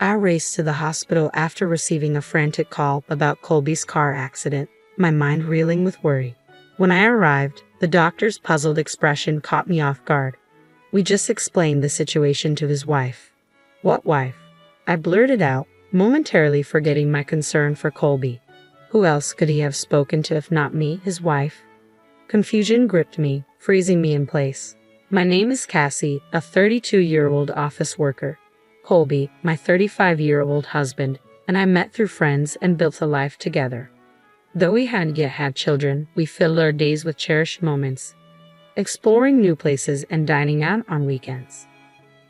I raced to the hospital after receiving a frantic call about Colby's car accident, my mind reeling with worry. When I arrived, the doctor's puzzled expression caught me off guard. We just explained the situation to his wife. What wife? I blurted out, momentarily forgetting my concern for Colby. Who else could he have spoken to if not me, his wife? Confusion gripped me, freezing me in place. My name is Cassie, a 32-year-old office worker. Colby, my 35-year-old husband, and I met through friends and built a life together. Though we hadn't yet had children, we filled our days with cherished moments, exploring new places and dining out on weekends.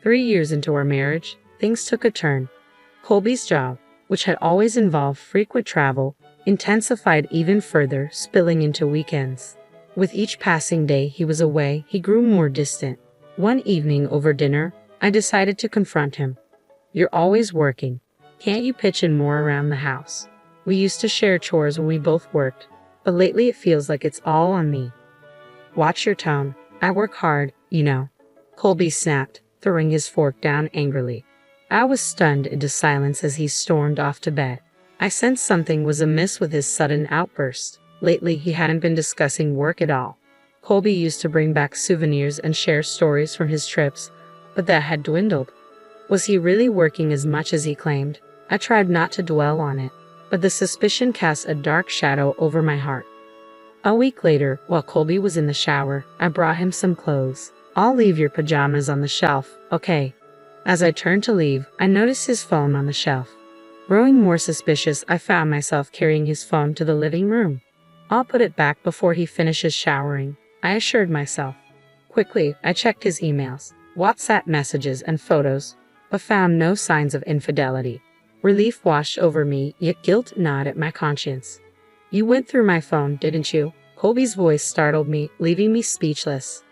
3 years into our marriage, things took a turn. Colby's job, which had always involved frequent travel, intensified even further, spilling into weekends. With each passing day he was away, he grew more distant. One evening over dinner, I decided to confront him. You're always working. Can't you pitch in more around the house? We used to share chores when we both worked, but lately it feels like it's all on me. Watch your tone. I work hard, you know. Colby snapped, throwing his fork down angrily. I was stunned into silence as he stormed off to bed. I sensed something was amiss with his sudden outburst. Lately, he hadn't been discussing work at all. Colby used to bring back souvenirs and share stories from his trips, but that had dwindled. Was he really working as much as he claimed? I tried not to dwell on it, but the suspicion cast a dark shadow over my heart. A week later, while Colby was in the shower, I brought him some clothes. I'll leave your pajamas on the shelf, okay? As I turned to leave, I noticed his phone on the shelf. Growing more suspicious, I found myself carrying his phone to the living room. I'll put it back before he finishes showering, I assured myself. Quickly, I checked his emails, WhatsApp messages, and photos, but found no signs of infidelity. Relief washed over me, yet guilt gnawed at my conscience. You went through my phone, didn't you? Colby's voice startled me, leaving me speechless.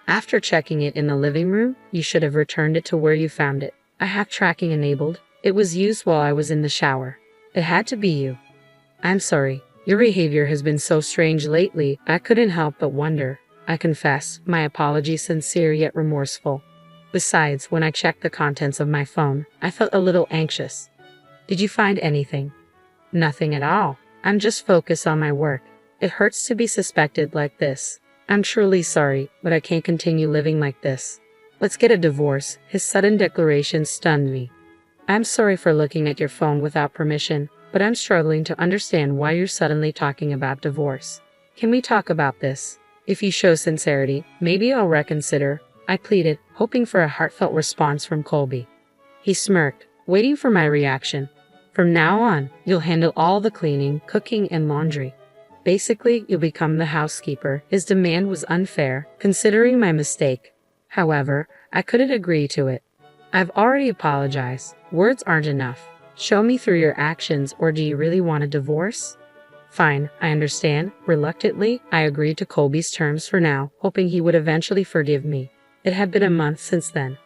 After checking it in the living room, you should have returned it to where you found it. I have tracking enabled. It was used while I was in the shower. It had to be you. I'm sorry. Your behavior has been so strange lately, I couldn't help but wonder. I confess, my apology sincere yet remorseful. Besides, when I checked the contents of my phone, I felt a little anxious. Did you find anything? Nothing at all. I'm just focused on my work. It hurts to be suspected like this. I'm truly sorry, but I can't continue living like this. Let's get a divorce. His sudden declaration stunned me. I'm sorry for looking at your phone without permission, but I'm struggling to understand why you're suddenly talking about divorce. Can we talk about this? If you show sincerity, maybe I'll reconsider, I pleaded, hoping for a heartfelt response from Colby. He smirked, waiting for my reaction. From now on, you'll handle all the cleaning, cooking, and laundry. Basically, you'll become the housekeeper. His demand was unfair, considering my mistake. However, I couldn't agree to it. I've already apologized. Words aren't enough. Show me through your actions, or do you really want a divorce? Fine, I understand. Reluctantly, I agreed to Colby's terms for now, hoping he would eventually forgive me. It had been a month since then.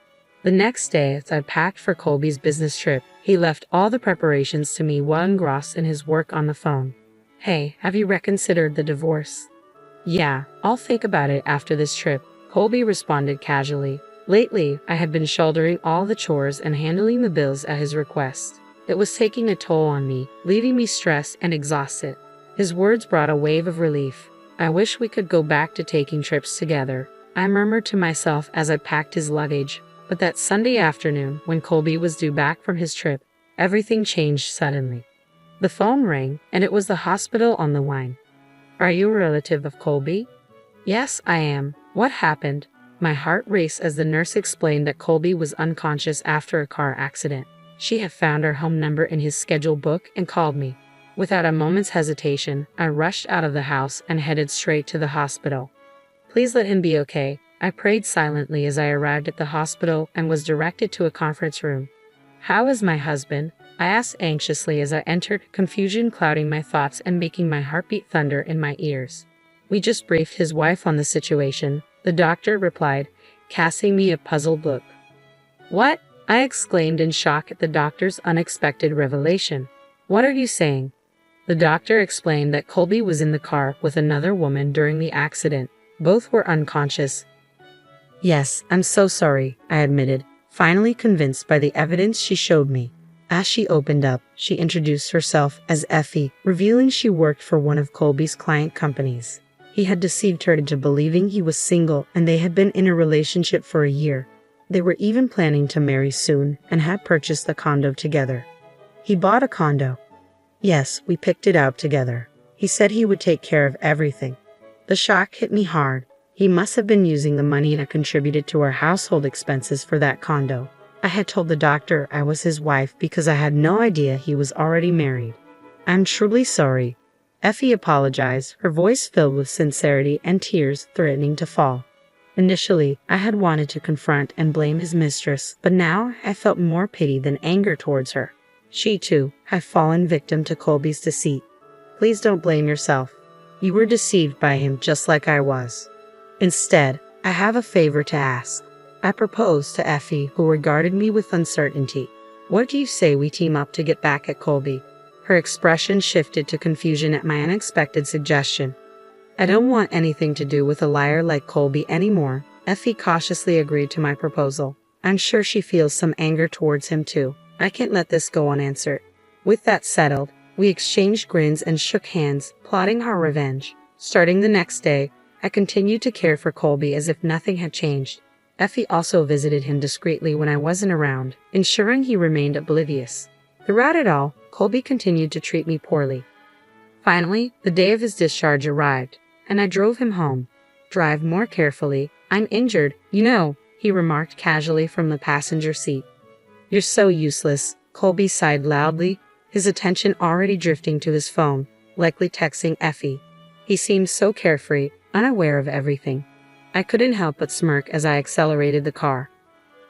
The next day, as I packed for Colby's business trip, he left all the preparations to me while engrossed in his work on the phone. Hey, have you reconsidered the divorce? Yeah, I'll think about it after this trip, Colby responded casually. Lately, I had been shouldering all the chores and handling the bills at his request. It was taking a toll on me, leaving me stressed and exhausted. His words brought a wave of relief. I wish we could go back to taking trips together, I murmured to myself as I packed his luggage. But that Sunday afternoon, when Colby was due back from his trip, everything changed suddenly. The phone rang, and it was the hospital on the line. Are you a relative of Colby? Yes, I am. What happened? My heart raced as the nurse explained that Colby was unconscious after a car accident. She had found our home number in his schedule book and called me. Without a moment's hesitation, I rushed out of the house and headed straight to the hospital. Please let him be okay, I prayed silently as I arrived at the hospital and was directed to a conference room. How is my husband? I asked anxiously as I entered, confusion clouding my thoughts and making my heartbeat thunder in my ears. We just briefed his wife on the situation, the doctor replied, casting me a puzzled look. What? I exclaimed in shock at the doctor's unexpected revelation. What are you saying? The doctor explained that Colby was in the car with another woman during the accident. Both were unconscious. Yes, I'm so sorry, I admitted, finally convinced by the evidence she showed me. As she opened up, she introduced herself as Effie, revealing she worked for one of Colby's client companies. He had deceived her into believing he was single and they had been in a relationship for a year. They were even planning to marry soon and had purchased the condo together. He bought a condo. Yes, we picked it out together. He said he would take care of everything. The shock hit me hard. He must have been using the money I contributed to our household expenses for that condo. I had told the doctor I was his wife because I had no idea he was already married. I'm truly sorry. Effie apologized, her voice filled with sincerity and tears threatening to fall. Initially, I had wanted to confront and blame his mistress, but now I felt more pity than anger towards her. She, too, had fallen victim to Colby's deceit. Please don't blame yourself. You were deceived by him just like I was. Instead, I have a favor to ask. I proposed to Effie, who regarded me with uncertainty. What do you say we team up to get back at Colby? Her expression shifted to confusion at my unexpected suggestion. I don't want anything to do with a liar like Colby anymore. Effie cautiously agreed to my proposal. I'm sure she feels some anger towards him too. I can't let this go unanswered. With that settled, we exchanged grins and shook hands, plotting our revenge. Starting the next day, I continued to care for Colby as if nothing had changed. Effie also visited him discreetly when I wasn't around, ensuring he remained oblivious. Throughout it all, Colby continued to treat me poorly. Finally, the day of his discharge arrived, and I drove him home. Drive more carefully. I'm injured, you know, he remarked casually from the passenger seat. You're so useless, Colby sighed loudly, his attention already drifting to his phone, likely texting Effie. He seemed so carefree, unaware of everything. I couldn't help but smirk as I accelerated the car.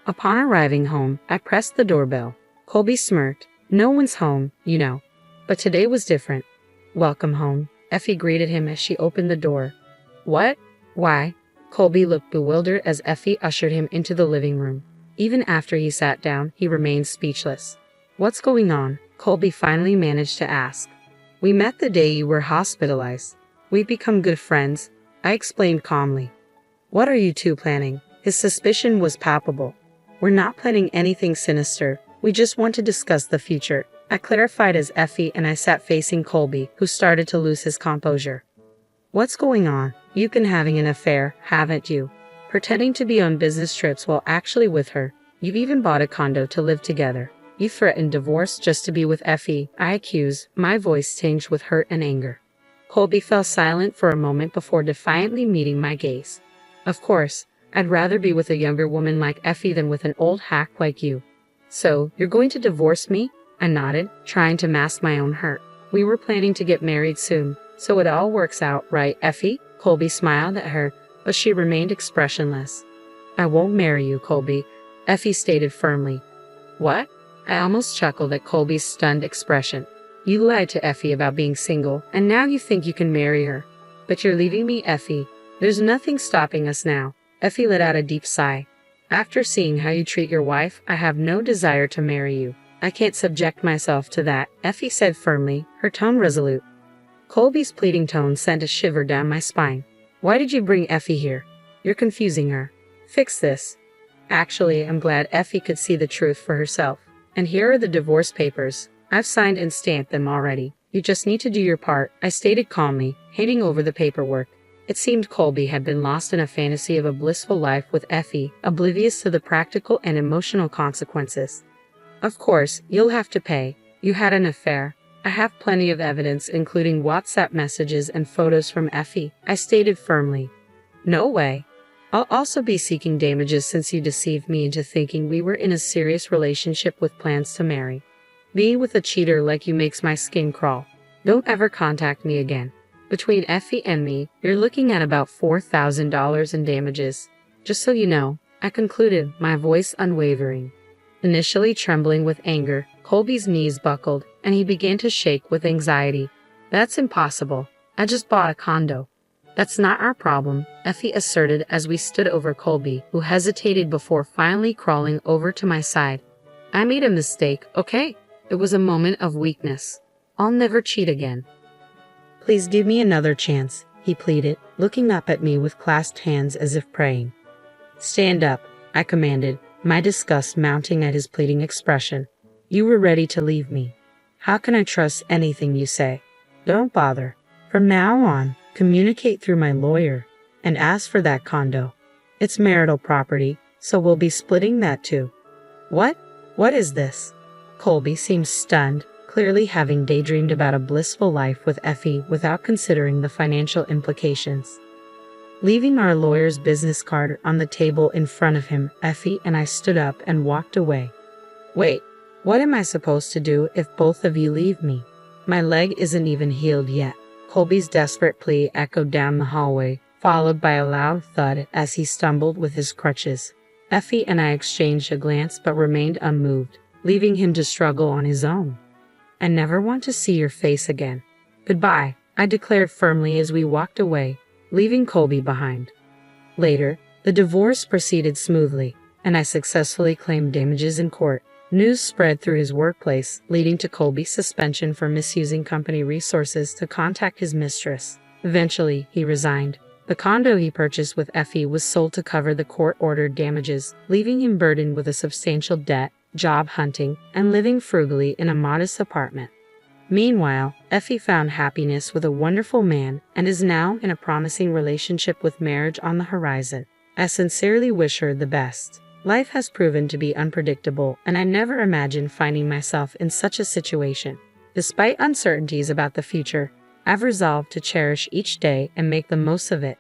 Upon arriving home, I pressed the doorbell. Colby smirked. No one's home, you know. But today was different. Welcome home, Effie greeted him as she opened the door. What? Why? Colby looked bewildered as Effie ushered him into the living room. Even after he sat down, he remained speechless. What's going on? Colby finally managed to ask. We met the day you were hospitalized. We've become good friends, I explained calmly. What are you two planning? His suspicion was palpable. We're not planning anything sinister. We just want to discuss the future, I clarified as Effie and I sat facing Colby, who started to lose his composure. What's going on? You've been having an affair, haven't you? Pretending to be on business trips while actually with her. You've even bought a condo to live together. You threatened divorce just to be with Effie, I accused, my voice tinged with hurt and anger. Colby fell silent for a moment before defiantly meeting my gaze. Of course, I'd rather be with a younger woman like Effie than with an old hack like you. So, you're going to divorce me? I nodded, trying to mask my own hurt. We were planning to get married soon, so it all works out, right, Effie? Colby smiled at her, but she remained expressionless. I won't marry you, Colby, Effie stated firmly. What? I almost chuckled at Colby's stunned expression. You lied to Effie about being single, and now you think you can marry her. But you're leaving me, Effie. There's nothing stopping us now. Effie let out a deep sigh. After seeing how you treat your wife, I have no desire to marry you. I can't subject myself to that, Effie said firmly, her tone resolute. Colby's pleading tone sent a shiver down my spine. Why did you bring Effie here? You're confusing her. Fix this. Actually, I'm glad Effie could see the truth for herself. And here are the divorce papers. I've signed and stamped them already. You just need to do your part, I stated calmly, handing over the paperwork. It seemed Colby had been lost in a fantasy of a blissful life with Effie, oblivious to the practical and emotional consequences. Of course, you'll have to pay. You had an affair. I have plenty of evidence, including WhatsApp messages and photos from Effie, I stated firmly. No way. I'll also be seeking damages since you deceived me into thinking we were in a serious relationship with plans to marry. Being with a cheater like you makes my skin crawl. Don't ever contact me again. Between Effie and me, you're looking at about $4,000 in damages. Just so you know, I concluded, my voice unwavering. Initially trembling with anger, Colby's knees buckled, and he began to shake with anxiety. That's impossible. I just bought a condo. That's not our problem, Effie asserted as we stood over Colby, who hesitated before finally crawling over to my side. I made a mistake, okay? It was a moment of weakness. I'll never cheat again. Please give me another chance, he pleaded, looking up at me with clasped hands as if praying. Stand up, I commanded, my disgust mounting at his pleading expression. You were ready to leave me. How can I trust anything you say? Don't bother. From now on, communicate through my lawyer and ask for that condo. It's marital property, so we'll be splitting that too. What? What is this? Colby seemed stunned, clearly having daydreamed about a blissful life with Effie without considering the financial implications. Leaving our lawyer's business card on the table in front of him, Effie and I stood up and walked away. Wait, what am I supposed to do if both of you leave me? My leg isn't even healed yet. Colby's desperate plea echoed down the hallway, followed by a loud thud as he stumbled with his crutches. Effie and I exchanged a glance but remained unmoved, leaving him to struggle on his own. I never want to see your face again. Goodbye, I declared firmly as we walked away, leaving Colby behind. Later, the divorce proceeded smoothly, and I successfully claimed damages in court. News spread through his workplace, leading to Colby's suspension for misusing company resources to contact his mistress. Eventually, he resigned. The condo he purchased with Effie was sold to cover the court-ordered damages, leaving him burdened with a substantial debt, job hunting, and living frugally in a modest apartment. Meanwhile, Effie found happiness with a wonderful man and is now in a promising relationship with marriage on the horizon. I sincerely wish her the best. Life has proven to be unpredictable, and I never imagined finding myself in such a situation. Despite uncertainties about the future, I've resolved to cherish each day and make the most of it.